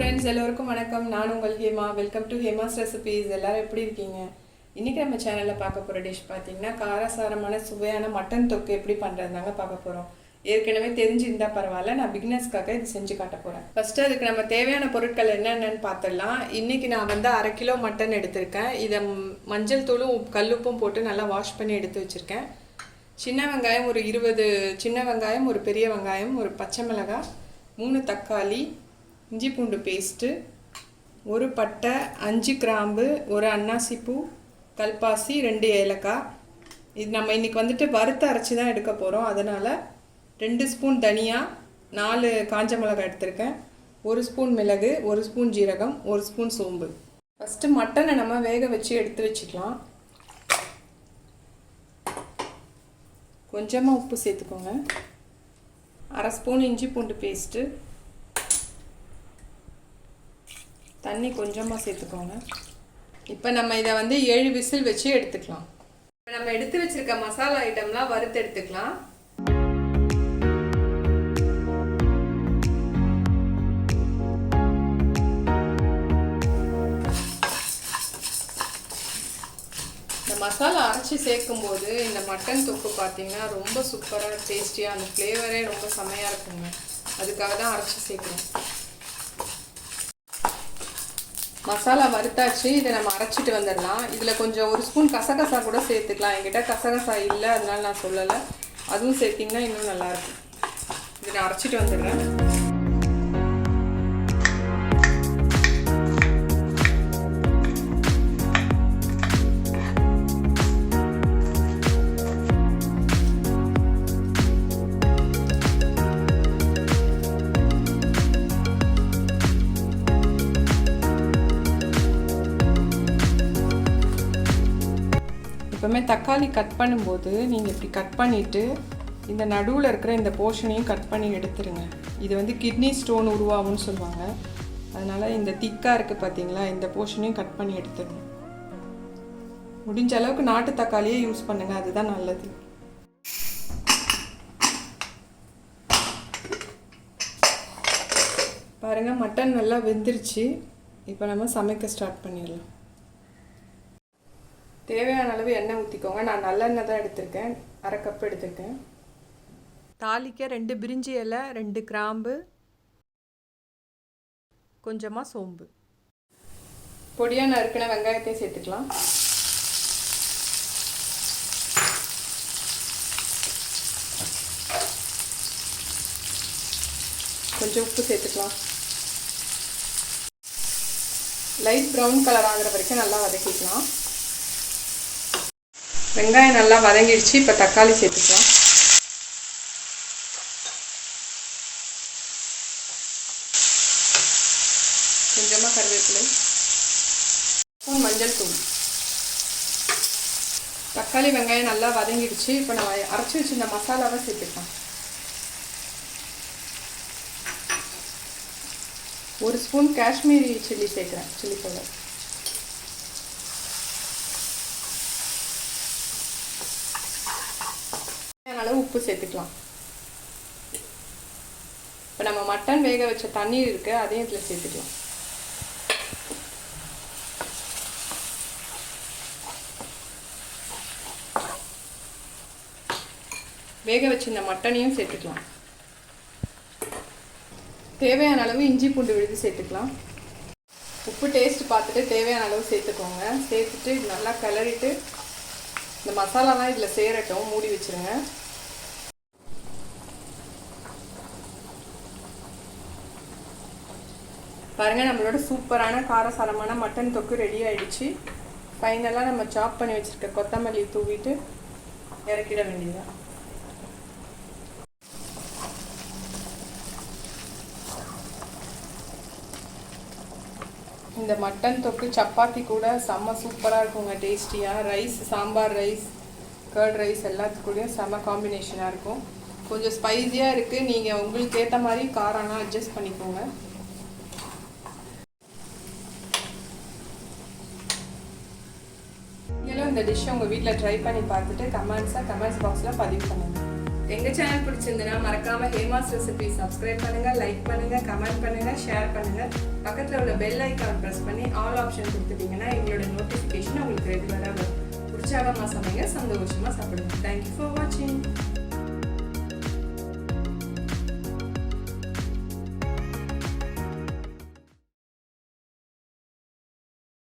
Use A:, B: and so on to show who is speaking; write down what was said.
A: Friends எல்லோருக்கும் வணக்கம். நான் உங்கள் Hema. Welcome to Hema's recipes. எல்லாரும் எப்படி இருக்கீங்க? இன்றைக்கி நம்ம சேனலில் பார்க்க போகிற டிஷ் பார்த்தீங்கன்னா காரசாரமான சுவையான மட்டன் தொக்கு எப்படி பண்ணுறதுனாங்க பார்க்க போகிறோம். ஏற்கனவே தெரிஞ்சிருந்தால் பரவாயில்ல, நான் பிகினர்ஸ்க்காக இது செஞ்சு காட்ட போகிறேன். ஃபஸ்ட்டு அதுக்கு நம்ம தேவையான பொருட்கள் என்னென்னு பார்த்துடலாம். இன்றைக்கி நான் வந்து 1/2 கிலோ மட்டன் எடுத்திருக்கேன். இதை மஞ்சள் தூளும் கல்லுப்பும் போட்டு நல்லா வாஷ் பண்ணி எடுத்து வச்சுருக்கேன். சின்ன வெங்காயம் ஒரு 20 சின்ன வெங்காயம், ஒரு பெரிய வெங்காயம், ஒரு பச்சை மிளகாய், 3 தக்காளி, இஞ்சி பூண்டு பேஸ்ட்டு, ஒரு பட்டை, 5 கிராம்பு, ஒரு அன்னாசிப்பூ, கல்பாசி, 2 ஏலக்காய். இது நம்ம இன்றைக்கி வந்துட்டு வறுத்து அரைச்சி தான் எடுக்க போகிறோம். அதனால் 2 ஸ்பூன் தனியா, 4 காஞ்ச மிளகாய் எடுத்திருக்கேன், 1 ஸ்பூன் மிளகு, 1 ஸ்பூன் ஜீரகம், 1 ஸ்பூன் சோம்பு. ஃபஸ்ட்டு மட்டனை நம்ம வேக வச்சு எடுத்து வச்சுக்கலாம். கொஞ்சமாக உப்பு சேர்த்துக்கோங்க, 1/2 ஸ்பூன் இஞ்சி பூண்டு பேஸ்ட்டு, தண்ணி கொஞ்சமாக சேர்த்துக்கோங்க. இப்போ நம்ம இதை வந்து 7 விசில் வச்சு எடுத்துக்கலாம். இப்போ நம்ம எடுத்து வச்சிருக்க மசாலா ஐட்டம்லாம் வறுத்து எடுத்துக்கலாம். இந்த மசாலா அரைச்சி சேர்க்கும்போது இந்த மட்டன் தொக்கு பார்த்தீங்கன்னா ரொம்ப சூப்பராக டேஸ்டியாக, அந்த ஃப்ளேவரே ரொம்ப செம்மையாக இருக்குங்க. அதுக்காக தான் அரைச்சி சேர்க்குறோம். மசாலா வறுத்தாச்சு. இதை நம்ம அரைச்சிட்டு வந்துடலாம். இதில் கொஞ்சம் 1 ஸ்பூன் கசகசா கூட சேர்த்துக்கலாம். என்கிட்ட கசகசா இல்லை, அதனால நான் சொல்லலை. அதுவும் சேர்த்திங்கன்னா இன்னும் நல்லாயிருக்கும். இதை நான் அரைச்சிட்டு வந்துடுறேன். எப்பவுமே தக்காளி கட் பண்ணும்போது நீங்கள் இப்படி கட் பண்ணிவிட்டு இந்த நடுவில் இருக்கிற இந்த போர்ஷனையும் கட் பண்ணி எடுத்துருங்க. இது வந்து கிட்னி ஸ்டோன் உருவாகும்னு சொல்லுவாங்க. அதனால் இந்த திக்காக இருக்குது பார்த்தீங்களா, இந்த போர்ஷனையும் கட் பண்ணி எடுத்துருங்க. முடிஞ்ச அளவுக்கு நாட்டு தக்காளியே யூஸ் பண்ணுங்கள், அதுதான் நல்லது. பாருங்கள், மட்டன் நல்லா வெந்துருச்சு. இப்போ நம்ம சமைக்க ஸ்டார்ட் பண்ணிடலாம். தேவையான அளவு எண்ணெய் ஊற்றிக்கோங்க. நான் நல்லெண்ணெய் தான் எடுத்திருக்கேன், 1/2 கப் எடுத்திருக்கேன். தாளிக்க 2 பிரிஞ்சி இலை, 2 கிராம்பு, கொஞ்சமாக சோம்பு, பொடியாக நறுக்கின வெங்காயத்தையும் சேர்த்துக்கலாம். கொஞ்சம் உப்பு சேர்த்துக்கலாம். லைட் ப்ரௌன் கலர் ஆகிற வரைக்கும் நல்லா வதக்கிக்கலாம். வெங்காயம் நல்லா வதங்கிடுச்சு. இப்போ தக்காளி சேர்த்துக்கலாம். கொஞ்சமாக கருவேப்பிலை, ஸ்பூன் மஞ்சள் தூள். தக்காளி வெங்காயம் நல்லா வதங்கிடுச்சு. இப்போ நம்ம அரைச்சி வச்சு இந்த மசாலாவை சேர்த்துக்கலாம். 1 ஸ்பூன் காஷ்மீரி சில்லி சேர்க்குறேன், சில்லி பவுடர். அளவு உப்பு சேர்த்துக்கலாம். இப்போ நம்ம மட்டன் வேக வச்ச தண்ணீர் இருக்கு, அதையும் இதில் சேர்த்துக்கலாம். வேக வச்ச இந்த மட்டனையும் சேர்த்துக்கலாம். தேவையான அளவு இஞ்சி பூண்டு விழுது சேர்த்துக்கலாம். உப்பு டேஸ்ட் பார்த்துட்டு தேவையான அளவு சேர்த்துக்கோங்க. சேர்த்துட்டு நல்லா கிளறிட்டு இந்த மசாலாலாம் இதில் சேரட்டும், மூடி வச்சுருங்க. பாருங்கள், நம்மளோட சூப்பரான காரசாரமான மட்டன் தொக்கு ரெடி ஆகிடுச்சு. ஃபைனலாக நம்ம சாப் பண்ணி வச்சுருக்க கொத்தமல்லி தூவிட்டு இறக்கிட வேண்டியதுதான். இந்த மட்டன் தொக்கு சப்பாத்தி கூட செம்ம சூப்பராக இருக்குங்க, டேஸ்டியாக. Rice, sambar rice, curd rice எல்லாத்துக்கூடயும் செம்ம காம்பினேஷனாக இருக்கும். கொஞ்சம் ஸ்பைஸியாக இருக்குது. நீங்கள் உங்களுக்கு ஏற்ற மாதிரி காரம்லாம் அட்ஜஸ்ட் பண்ணிக்கோங்க. இந்த டிஷ்ஷை உங்கள் வீட்டில் ட்ரை பண்ணி பார்த்துட்டு கமெண்ட்ஸ் பாக்ஸில் பதிவு பண்ணுங்கள். எங்கள் சேனல் பிடிச்சிருந்ததுன்னா மறக்காமல் ஹேமாஸ் ரெசிபி சப்ஸ்கிரைப் பண்ணுங்கள், லைக் பண்ணுங்கள், கமெண்ட் பண்ணுங்கள், ஷேர் பண்ணுங்கள். பக்கத்தில் உள்ள பெல் ஐக்கான் ப்ரெஸ் பண்ணி ஆல் ஆப்ஷன் கொடுத்துட்டிங்கன்னா எங்களோட நோட்டிஃபிகேஷன் உங்களுக்கு ரெகுலராக வரும். உற்சாகமாக சமைங்க, சந்தோஷமாக சாப்பிடுங்க. தேங்க்யூ ஃபார் வாட்சிங்.